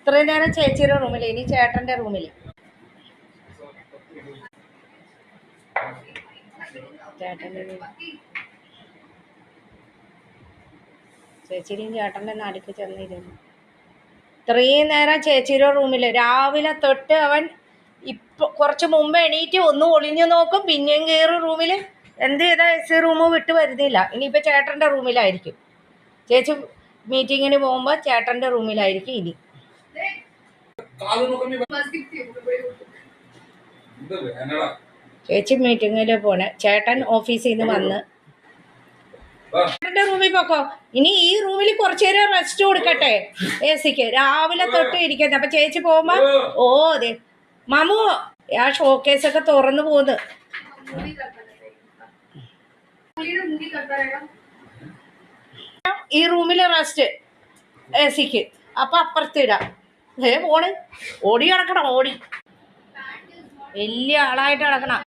ഇത്രയും നേരം ചേച്ചിയുടെ റൂമിൽ, ഇനി ചേട്ടൻ്റെ റൂമിൽ. ചേച്ചിയും ചേട്ടൻ്റെ നാടിക്ക് ചെന്നിരുന്നു. ഇത്രയും നേരം ചേച്ചിയുടെ റൂമിൽ. രാവിലെ തൊട്ട് അവൻ ഇപ്പൊ കുറച്ച് മുമ്പ് എണീറ്റ് ഒന്ന് ഒളിഞ്ഞു നോക്കും, പിന്നെയും കയറി റൂമിൽ. എന്ത് ചെയ്താൽ എസ് റൂം വിട്ട് വരുന്നില്ല. ഇനിയിപ്പോൾ ചേട്ടൻ്റെ റൂമിലായിരിക്കും. ചേച്ചി മീറ്റിങ്ങിന് പോകുമ്പോൾ ചേട്ടൻ്റെ റൂമിലായിരിക്കും ഇനി. ചേച്ചി മീറ്റിങ്ങിൽ പോണേ, ചേട്ടൻ ഓഫീസിൽ നിന്ന് വന്ന് ചേട്ടൻ്റെ റൂമിൽ പോക്കോ. ഇനി ഈ റൂമിൽ കുറച്ചു നേരം റെസ്റ്റ് കൊടുക്കട്ടെ എ സിക്ക്. രാവിലെ തൊട്ട് ഇരിക്കുന്നത്. അപ്പൊ ചേച്ചി പോകുമ്പോ ഓ അതെ മാമു ആ ഷോക്കേസൊക്കെ തുറന്നു പോന്ന്. ഈ റൂമിൽ റെസ്റ്റ് എ സിക്ക്. അപ്പൊ അപ്പുറത്തിടാം. പോണ് ഓടി കിടക്കണം. ഓടി വലിയ ആളായിട്ട് കിടക്കണം.